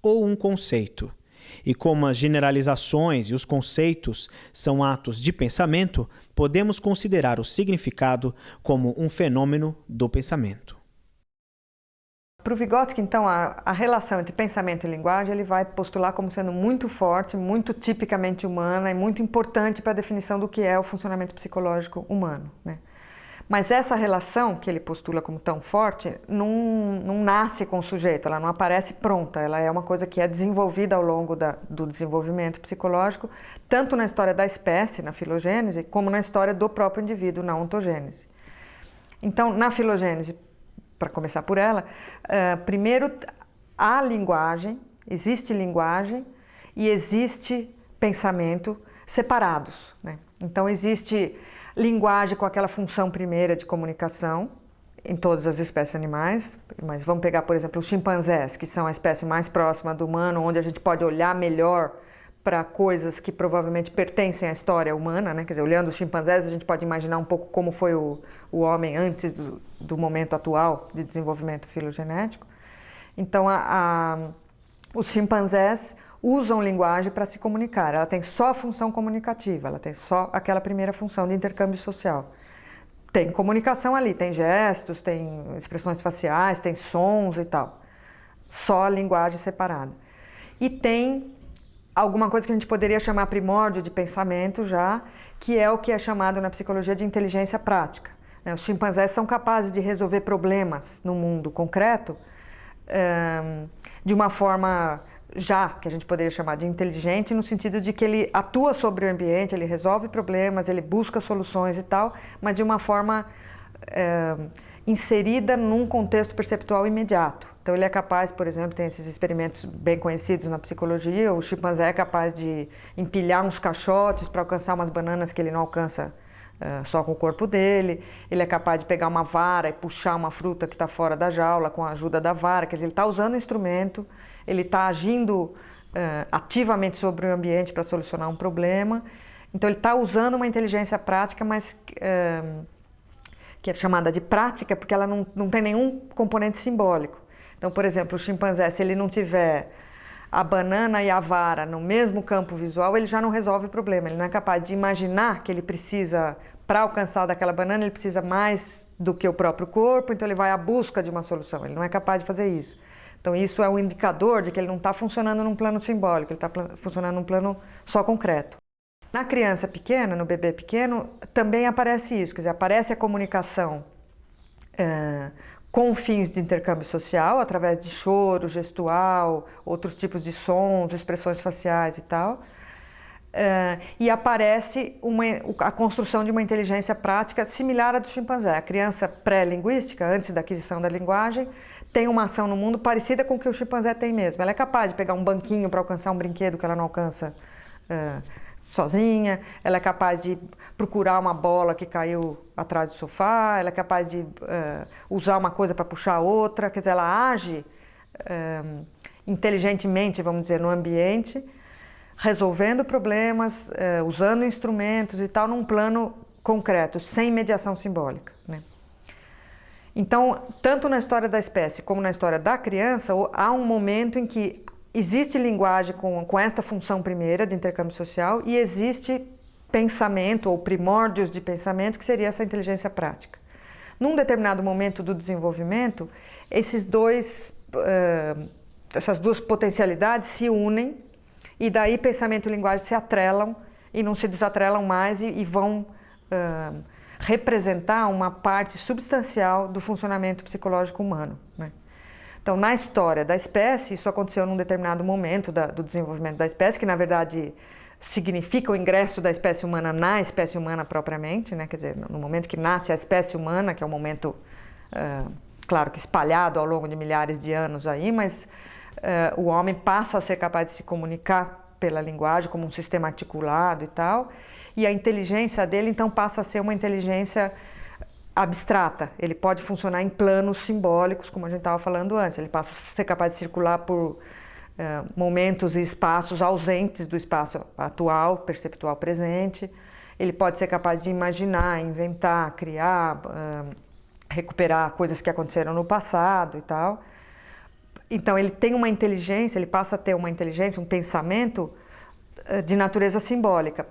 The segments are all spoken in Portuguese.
ou um conceito. E como as generalizações e os conceitos são atos de pensamento, podemos considerar o significado como um fenômeno do pensamento. Para o Vygotsky, então, a relação entre pensamento e linguagem ele vai postular como sendo muito forte, muito tipicamente humana e muito importante para a definição do que é o funcionamento psicológico humano, né? Mas essa relação que ele postula como tão forte não nasce com o sujeito, ela não aparece pronta, ela é uma coisa que é desenvolvida ao longo do desenvolvimento psicológico, tanto na história da espécie, na filogênese, como na história do próprio indivíduo, na ontogênese. Então, na filogênese, para começar por ela, primeiro há linguagem, existe linguagem e existe pensamento separados, né? Então existe linguagem com aquela função primeira de comunicação em todas as espécies animais, mas vamos pegar, por exemplo, os chimpanzés, que são a espécie mais próxima do humano, onde a gente pode olhar melhor para coisas que provavelmente pertencem à história humana, né? Quer dizer, olhando os chimpanzés, a gente pode imaginar um pouco como foi o homem antes do momento atual de desenvolvimento filogenético. Então, os chimpanzés usam linguagem para se comunicar. Ela tem só a função comunicativa, ela tem só aquela primeira função de intercâmbio social. Tem comunicação ali, tem gestos, tem expressões faciais, tem sons e tal. Só a linguagem separada. E tem alguma coisa que a gente poderia chamar primórdio de pensamento já, que é o que é chamado na psicologia de inteligência prática. Os chimpanzés são capazes de resolver problemas no mundo concreto de uma forma já que a gente poderia chamar de inteligente, no sentido de que ele atua sobre o ambiente, ele resolve problemas, ele busca soluções e tal, mas de uma forma inserida num contexto perceptual imediato. Então ele é capaz, por exemplo, tem esses experimentos bem conhecidos na psicologia, o chimpanzé é capaz de empilhar uns caixotes para alcançar umas bananas que ele não alcança só com o corpo dele, ele é capaz de pegar uma vara e puxar uma fruta que está fora da jaula com a ajuda da vara, quer dizer, ele está usando o instrumento, ele está agindo ativamente sobre o ambiente para solucionar um problema, então ele está usando uma inteligência prática, mas que é chamada de prática porque ela não tem nenhum componente simbólico. Então, por exemplo, o chimpanzé, se ele não tiver a banana e a vara no mesmo campo visual, ele já não resolve o problema. Ele não é capaz de imaginar que ele precisa, para alcançar daquela banana, ele precisa mais do que o próprio corpo, então ele vai à busca de uma solução. Ele não é capaz de fazer isso. Então, isso é um indicador de que ele não está funcionando num plano simbólico, ele está funcionando num plano só concreto. Na criança pequena, no bebê pequeno, também aparece isso, quer dizer, aparece a comunicação com fins de intercâmbio social, através de choro, gestual, outros tipos de sons, expressões faciais e tal. E aparece a construção de uma inteligência prática similar à do chimpanzé. A criança pré-linguística, antes da aquisição da linguagem, tem uma ação no mundo parecida com o que o chimpanzé tem mesmo. Ela é capaz de pegar um banquinho para alcançar um brinquedo que ela não alcança sozinha, ela é capaz de procurar uma bola que caiu atrás do sofá, ela é capaz de usar uma coisa para puxar a outra, quer dizer, ela age inteligentemente, vamos dizer, no ambiente, resolvendo problemas, usando instrumentos e tal, num plano concreto, sem mediação simbólica, né? Então, tanto na história da espécie como na história da criança, há um momento em que existe linguagem com esta função primeira de intercâmbio social e existe pensamento ou primórdios de pensamento, que seria essa inteligência prática. Num determinado momento do desenvolvimento, essas duas potencialidades se unem e daí pensamento e linguagem se atrelam e não se desatrelam mais e vão representar uma parte substancial do funcionamento psicológico humano, né? Então, na história da espécie, isso aconteceu num determinado momento do desenvolvimento da espécie, que na verdade significa o ingresso da espécie humana na espécie humana propriamente, né? Quer dizer, no momento que nasce a espécie humana, que é um momento, claro que espalhado ao longo de milhares de anos aí, mas o homem passa a ser capaz de se comunicar pela linguagem como um sistema articulado e tal, e a inteligência dele então passa a ser uma inteligência abstrata, ele pode funcionar em planos simbólicos, como a gente estava falando antes, ele passa a ser capaz de circular por momentos e espaços ausentes do espaço atual, perceptual presente, ele pode ser capaz de imaginar, inventar, criar, recuperar coisas que aconteceram no passado e tal. Então ele tem uma inteligência, ele passa a ter uma inteligência, um pensamento de natureza simbólica.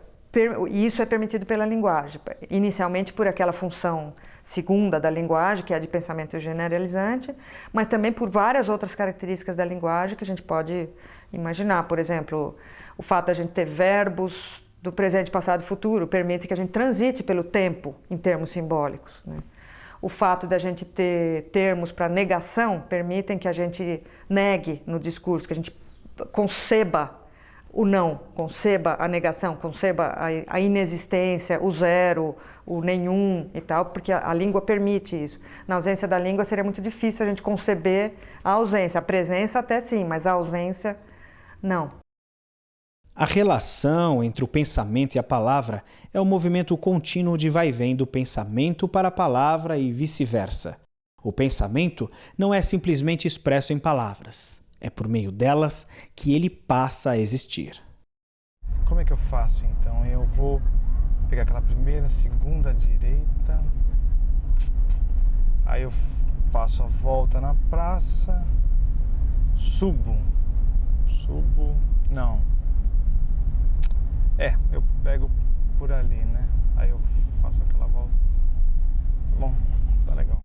E isso é permitido pela linguagem, inicialmente por aquela função segunda da linguagem, que é a de pensamento generalizante, mas também por várias outras características da linguagem que a gente pode imaginar. Por exemplo, o fato de a gente ter verbos do presente, passado e futuro permite que a gente transite pelo tempo em termos simbólicos, né? O fato de a gente ter termos para negação permitem que a gente negue no discurso, que a gente conceba o não, conceba a negação, conceba a inexistência, o zero, o nenhum e tal, porque a língua permite isso. Na ausência da língua seria muito difícil a gente conceber a ausência. A presença até sim, mas a ausência não. A relação entre o pensamento e a palavra é o movimento contínuo de vai e vem do pensamento para a palavra e vice-versa. O pensamento não é simplesmente expresso em palavras. É por meio delas que ele passa a existir. Como é que eu faço então? Eu vou pegar aquela primeira, segunda direita. Aí eu faço a volta na praça. Subo. Não. Eu pego por ali, né? Aí eu faço aquela volta. Bom, tá legal.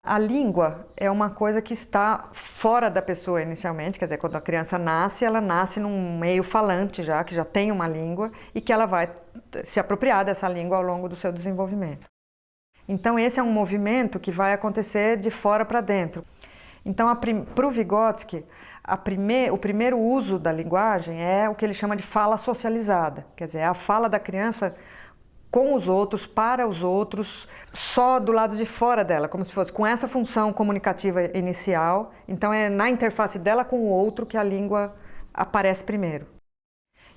A língua é uma coisa que está fora da pessoa inicialmente, quer dizer, quando a criança nasce, ela nasce num meio falante já, que já tem uma língua e que ela vai se apropriar dessa língua ao longo do seu desenvolvimento. Então esse é um movimento que vai acontecer de fora para dentro. Então para o Vygotsky, o primeiro uso da linguagem é o que ele chama de fala socializada, quer dizer, é a fala da criança com os outros, para os outros, só do lado de fora dela, como se fosse com essa função comunicativa inicial. Então é na interface dela com o outro que a língua aparece primeiro.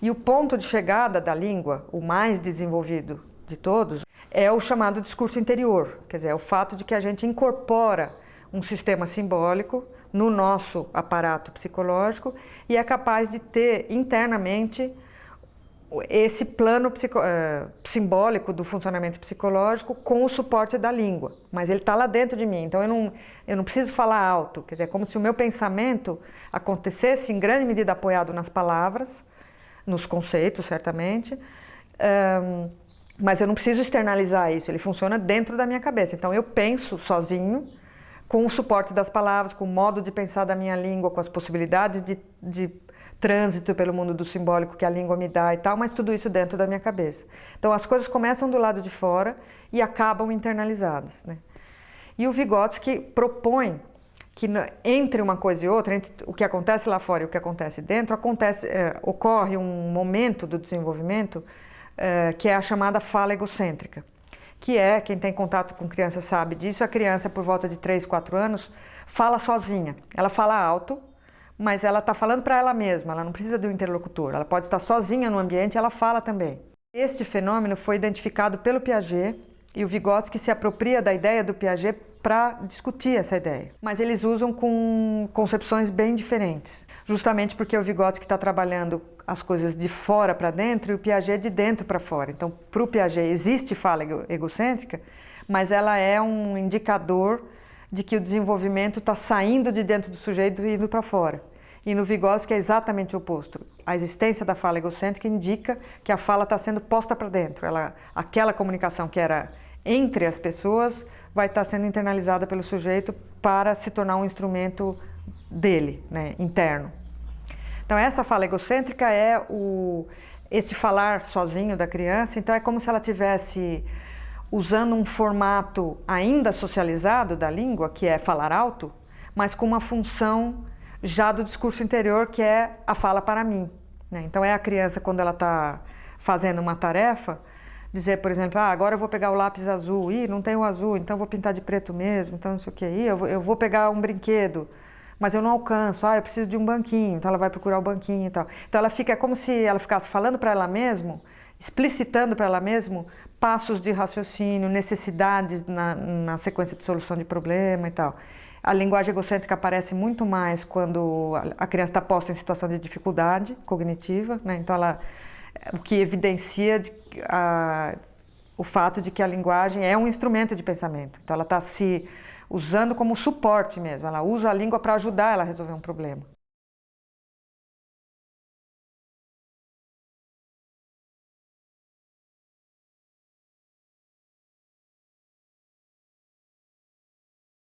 E o ponto de chegada da língua, o mais desenvolvido de todos, é o chamado discurso interior, quer dizer, é o fato de que a gente incorpora um sistema simbólico no nosso aparato psicológico e é capaz de ter internamente esse plano simbólico do funcionamento psicológico com o suporte da língua, mas ele está lá dentro de mim, então eu não preciso falar alto, quer dizer, é como se o meu pensamento acontecesse em grande medida apoiado nas palavras, nos conceitos, certamente, mas eu não preciso externalizar isso, ele funciona dentro da minha cabeça, então eu penso sozinho, com o suporte das palavras, com o modo de pensar da minha língua, com as possibilidades de trânsito pelo mundo do simbólico que a língua me dá e tal, mas tudo isso dentro da minha cabeça. Então as coisas começam do lado de fora e acabam internalizadas, né? E o Vygotsky propõe que entre uma coisa e outra, entre o que acontece lá fora e o que acontece dentro, ocorre um momento do desenvolvimento que é a chamada fala egocêntrica, que é, quem tem contato com criança sabe disso, a criança por volta de 3, 4 anos fala sozinha, ela fala alto, mas ela está falando para ela mesma, ela não precisa de um interlocutor, ela pode estar sozinha no ambiente, ela fala também. Este fenômeno foi identificado pelo Piaget e o Vygotsky se apropria da ideia do Piaget para discutir essa ideia. Mas eles usam com concepções bem diferentes, justamente porque o Vygotsky está trabalhando as coisas de fora para dentro e o Piaget de dentro para fora. Então, para o Piaget existe fala egocêntrica, mas ela é um indicador de que o desenvolvimento está saindo de dentro do sujeito e indo para fora. E no Vygotsky é exatamente o oposto. A existência da fala egocêntrica indica que a fala está sendo posta para dentro. Aquela comunicação que era entre as pessoas vai estar sendo internalizada pelo sujeito para se tornar um instrumento dele, né, interno. Então essa fala egocêntrica é esse falar sozinho da criança, então é como se ela tivesse usando um formato ainda socializado da língua, que é falar alto, mas com uma função já do discurso interior, que é a fala para mim, né? Então é a criança, quando ela está fazendo uma tarefa, dizer, por exemplo, agora eu vou pegar o lápis azul, não tem o azul, então eu vou pintar de preto mesmo, então não sei o que, eu vou pegar um brinquedo, mas eu não alcanço, eu preciso de um banquinho, então ela vai procurar o banquinho e tal. Então ela fica como se ela ficasse falando para ela mesma, explicitando para ela mesma passos de raciocínio, necessidades na sequência de solução de problema e tal. A linguagem egocêntrica aparece muito mais quando a criança está posta em situação de dificuldade cognitiva, né? Então o que evidencia o fato de que a linguagem é um instrumento de pensamento. Então ela está se usando como suporte mesmo. Ela usa a língua para ajudar ela a resolver um problema.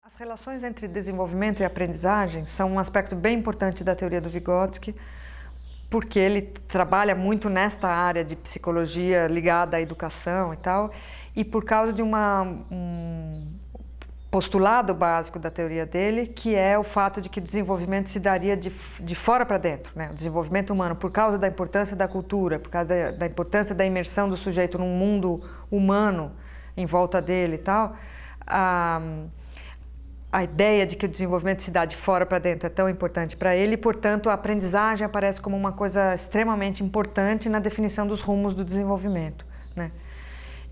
As relações entre desenvolvimento e aprendizagem são um aspecto bem importante da teoria do Vygotsky, porque ele trabalha muito nesta área de psicologia ligada à educação e tal, e por causa de um postulado básico da teoria dele, que é o fato de que o desenvolvimento se daria de fora para dentro, né? O desenvolvimento humano, por causa da importância da cultura, por causa da importância da imersão do sujeito num mundo humano em volta dele e tal, a ideia de que o desenvolvimento se dá de fora para dentro é tão importante para ele e, portanto, a aprendizagem aparece como uma coisa extremamente importante na definição dos rumos do desenvolvimento, né?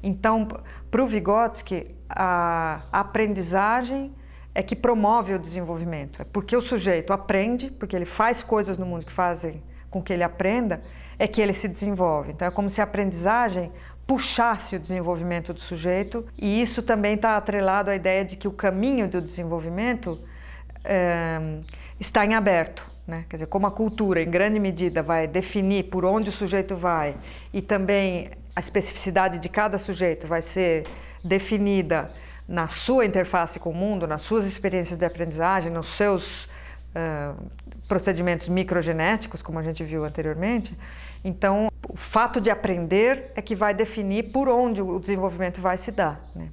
Então, para o Vygotsky, a aprendizagem é que promove o desenvolvimento. É porque o sujeito aprende, porque ele faz coisas no mundo que fazem com que ele aprenda, é que ele se desenvolve. Então, é como se a aprendizagem puxasse o desenvolvimento do sujeito, e isso também está atrelado à ideia de que o caminho do desenvolvimento está em aberto, né? Quer dizer, como a cultura, em grande medida, vai definir por onde o sujeito vai, e também a especificidade de cada sujeito vai ser definida na sua interface com o mundo, nas suas experiências de aprendizagem, nos seus procedimentos microgenéticos, como a gente viu anteriormente. Então, o fato de aprender é que vai definir por onde o desenvolvimento vai se dar, né?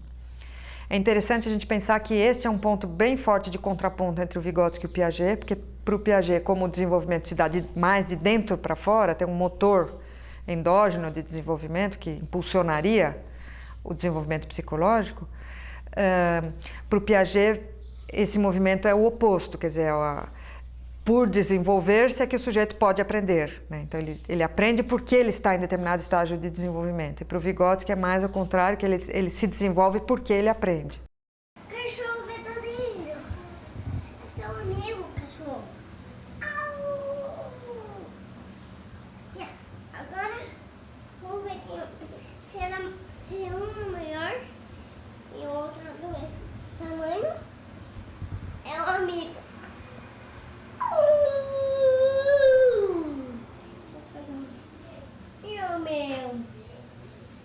É interessante a gente pensar que este é um ponto bem forte de contraponto entre o Vygotsky e o Piaget, porque para o Piaget, como o desenvolvimento se dá mais de dentro para fora, tem um motor endógeno de desenvolvimento que impulsionaria o desenvolvimento psicológico, para o Piaget esse movimento é o oposto, quer dizer, por desenvolver-se é que o sujeito pode aprender, né? Então ele aprende porque ele está em determinado estágio de desenvolvimento. E para o Vygotsky é mais ao contrário, que ele se desenvolve porque ele aprende. Cachorro verdadeiro. É seu amigo, cachorro. Au! Yes. Agora vamos ver se um é maior e o outro do mesmo tamanho. É um amigo. E o meu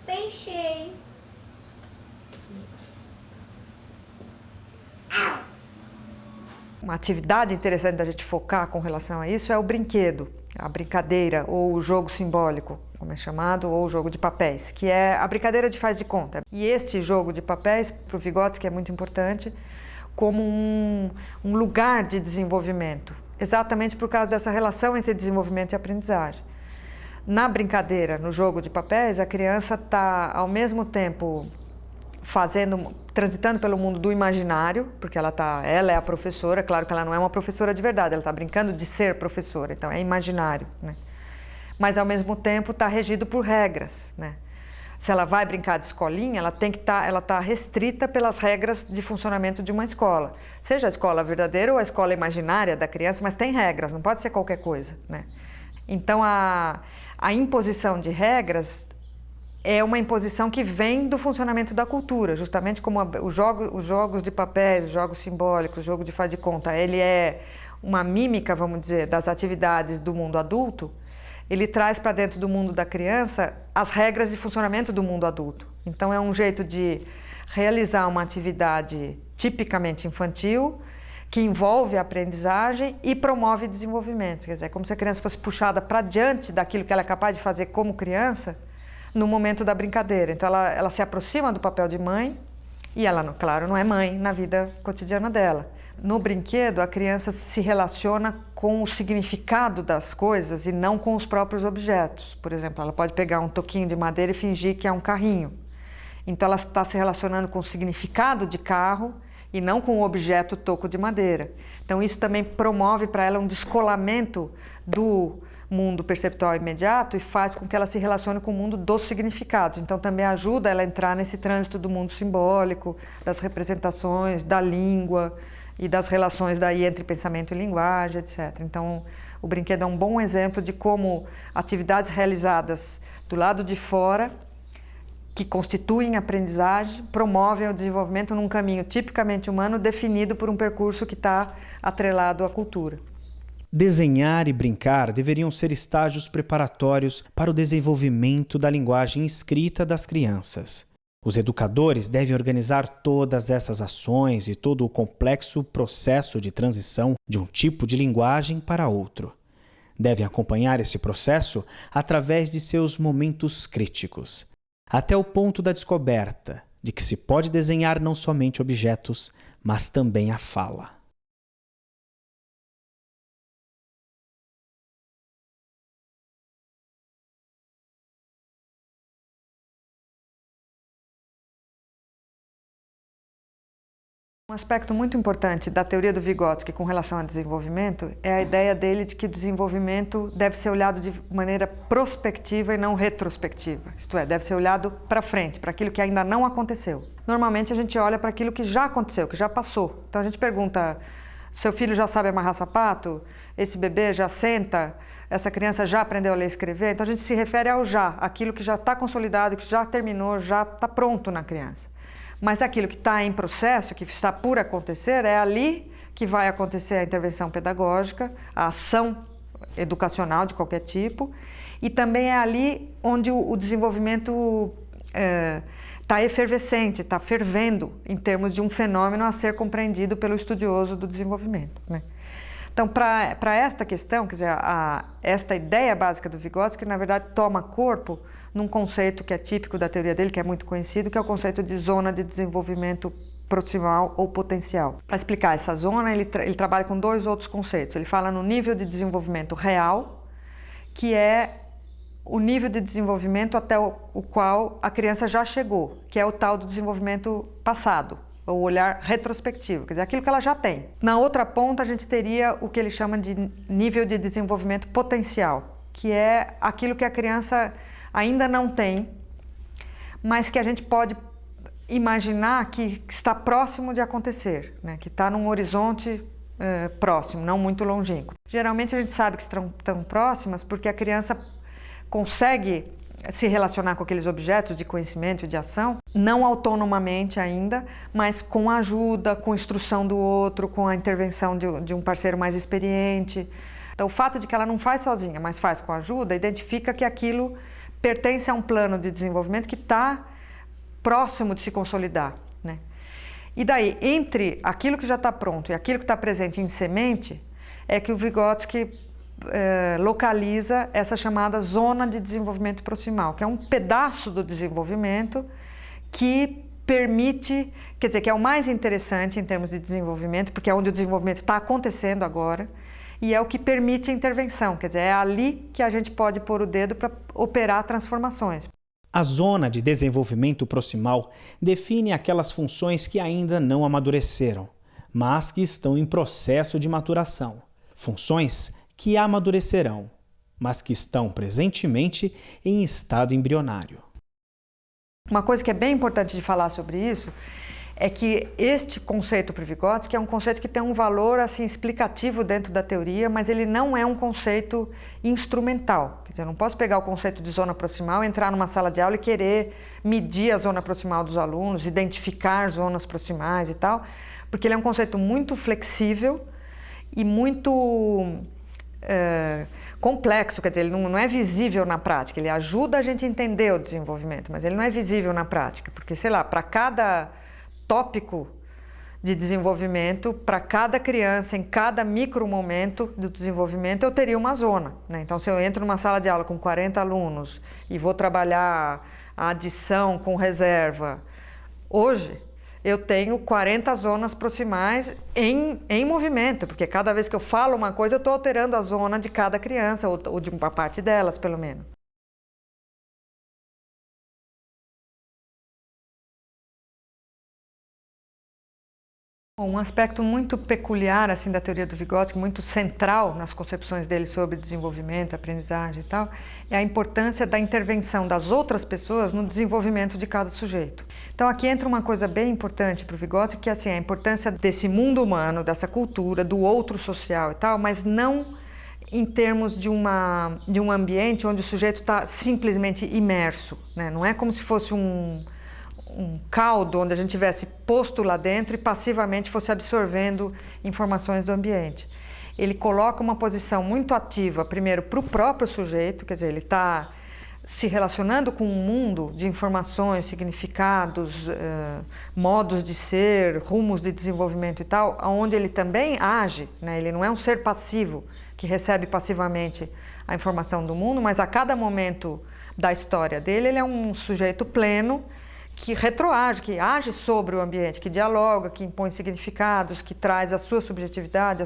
peixe. Uma atividade interessante da gente focar com relação a isso é o brinquedo, a brincadeira ou o jogo simbólico, como é chamado, ou o jogo de papéis, que é a brincadeira de faz de conta. E este jogo de papéis, para o Vygotsky, é muito importante como um lugar de desenvolvimento, exatamente por causa dessa relação entre desenvolvimento e aprendizagem. Na brincadeira, no jogo de papéis, a criança está, ao mesmo tempo, transitando pelo mundo do imaginário, porque ela é a professora, claro que ela não é uma professora de verdade, ela está brincando de ser professora, então é imaginário, né? Mas, ao mesmo tempo, está regido por regras, né? Se ela vai brincar de escolinha, ela está restrita pelas regras de funcionamento de uma escola. Seja a escola verdadeira ou a escola imaginária da criança, mas tem regras, não pode ser qualquer coisa, né? Então, a imposição de regras é uma imposição que vem do funcionamento da cultura, justamente como os jogos de papéis, os jogos simbólicos, o jogo de faz de conta, ele é uma mímica, vamos dizer, das atividades do mundo adulto. Ele traz para dentro do mundo da criança as regras de funcionamento do mundo adulto. Então, é um jeito de realizar uma atividade tipicamente infantil, que envolve a aprendizagem e promove desenvolvimento. Quer dizer, é como se a criança fosse puxada para diante daquilo que ela é capaz de fazer como criança no momento da brincadeira. Então, ela se aproxima do papel de mãe e ela, claro, não é mãe na vida cotidiana dela. No brinquedo, a criança se relaciona com o significado das coisas e não com os próprios objetos. Por exemplo, ela pode pegar um toquinho de madeira e fingir que é um carrinho. Então, ela está se relacionando com o significado de carro e não com o objeto toco de madeira. Então, isso também promove para ela um descolamento do mundo perceptual imediato e faz com que ela se relacione com o mundo dos significados. Então, também ajuda ela a entrar nesse trânsito do mundo simbólico, das representações, da língua e das relações daí entre pensamento e linguagem, etc. Então, o brinquedo é um bom exemplo de como atividades realizadas do lado de fora que constituem aprendizagem, promovem o desenvolvimento num caminho tipicamente humano definido por um percurso que está atrelado à cultura. Desenhar e brincar deveriam ser estágios preparatórios para o desenvolvimento da linguagem escrita das crianças. Os educadores devem organizar todas essas ações e todo o complexo processo de transição de um tipo de linguagem para outro. Devem acompanhar esse processo através de seus momentos críticos, até o ponto da descoberta de que se pode desenhar não somente objetos, mas também a fala. Um aspecto muito importante da teoria do Vygotsky com relação ao desenvolvimento é a ideia dele de que o desenvolvimento deve ser olhado de maneira prospectiva e não retrospectiva. Isto é, deve ser olhado para frente, para aquilo que ainda não aconteceu. Normalmente a gente olha para aquilo que já aconteceu, que já passou. Então a gente pergunta, seu filho já sabe amarrar sapato? Esse bebê já senta? Essa criança já aprendeu a ler e escrever? Então a gente se refere ao já, aquilo que já está consolidado, que já terminou, já está pronto na criança. Mas aquilo que está em processo, que está por acontecer, é ali que vai acontecer a intervenção pedagógica, a ação educacional de qualquer tipo, e também é ali onde o desenvolvimento está efervescente, está fervendo em termos de um fenômeno a ser compreendido pelo estudioso do desenvolvimento, né? Então, para esta questão, quer dizer, esta ideia básica do Vygotsky, na verdade, toma corpo num conceito que é típico da teoria dele, que é muito conhecido, que é o conceito de zona de desenvolvimento proximal ou potencial. Para explicar essa zona, ele trabalha com dois outros conceitos. Ele fala no nível de desenvolvimento real, que é o nível de desenvolvimento até o qual a criança já chegou, que é o tal do desenvolvimento passado, o olhar retrospectivo, quer dizer, aquilo que ela já tem. Na outra ponta, a gente teria o que ele chama de nível de desenvolvimento potencial, que é aquilo que a criança ainda não tem, mas que a gente pode imaginar que está próximo de acontecer, né? Que está num horizonte próximo, não muito longínquo. Geralmente a gente sabe que estão próximas porque a criança consegue se relacionar com aqueles objetos de conhecimento e de ação, não autonomamente ainda, mas com ajuda, com instrução do outro, com a intervenção de um parceiro mais experiente. Então, o fato de que ela não faz sozinha, mas faz com ajuda, identifica que aquilo pertence a um plano de desenvolvimento que está próximo de se consolidar, né? E daí, entre aquilo que já está pronto e aquilo que está presente em semente, é que o Vygotsky localiza essa chamada zona de desenvolvimento proximal, que é um pedaço do desenvolvimento que permite, quer dizer, que é o mais interessante em termos de desenvolvimento, porque é onde o desenvolvimento está acontecendo agora, e é o que permite a intervenção, quer dizer, é ali que a gente pode pôr o dedo para operar transformações. A zona de desenvolvimento proximal define aquelas funções que ainda não amadureceram, mas que estão em processo de maturação. Funções que amadurecerão, mas que estão presentemente em estado embrionário. Uma coisa que é bem importante de falar sobre isso é que este conceito para Vygotsky é um conceito que tem um valor assim, explicativo dentro da teoria, mas ele não é um conceito instrumental. Quer dizer, eu não posso pegar o conceito de zona proximal, entrar numa sala de aula e querer medir a zona proximal dos alunos, identificar zonas proximais e tal, porque ele é um conceito muito flexível e muito complexo, quer dizer, ele não é visível na prática, ele ajuda a gente a entender o desenvolvimento, mas ele não é visível na prática, porque, sei lá, para cada tópico de desenvolvimento, para cada criança, em cada micro momento do desenvolvimento, eu teria uma zona, né? Então, se eu entro numa sala de aula com 40 alunos e vou trabalhar a adição com reserva, hoje eu tenho 40 zonas proximais em movimento, porque cada vez que eu falo uma coisa, eu estou alterando a zona de cada criança, ou de uma parte delas, pelo menos. Um aspecto muito peculiar assim, da teoria do Vygotsky, muito central nas concepções dele sobre desenvolvimento, aprendizagem e tal, é a importância da intervenção das outras pessoas no desenvolvimento de cada sujeito. Então aqui entra uma coisa bem importante para o Vygotsky, que é assim, a importância desse mundo humano, dessa cultura, do outro social e tal, mas não em termos de um ambiente onde o sujeito está simplesmente imerso, né? Não é como se fosse um caldo onde a gente tivesse posto lá dentro e passivamente fosse absorvendo informações do ambiente. Ele coloca uma posição muito ativa, primeiro, para o próprio sujeito, quer dizer, ele está se relacionando com um mundo de informações, significados, modos de ser, rumos de desenvolvimento e tal, onde ele também age, né? Ele não é um ser passivo que recebe passivamente a informação do mundo, mas a cada momento da história dele, ele é um sujeito pleno que retroage, que age sobre o ambiente, que dialoga, que impõe significados, que traz a sua subjetividade,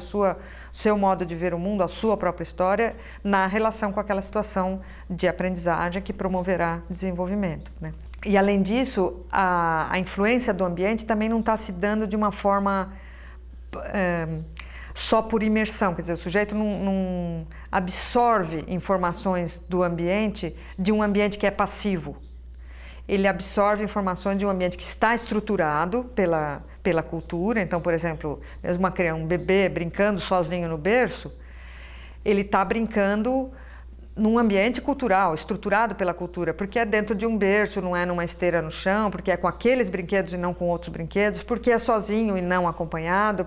seu modo de ver o mundo, a sua própria história, na relação com aquela situação de aprendizagem que promoverá desenvolvimento, né? E, além disso, a influência do ambiente também não está se dando de uma forma só por imersão, quer dizer, o sujeito não absorve informações do ambiente, de um ambiente que é passivo. Ele absorve informações de um ambiente que está estruturado pela cultura. Então, por exemplo, mesmo um bebê brincando sozinho no berço, ele está brincando num ambiente cultural, estruturado pela cultura, porque é dentro de um berço, não é numa esteira no chão, porque é com aqueles brinquedos e não com outros brinquedos, porque é sozinho e não acompanhado.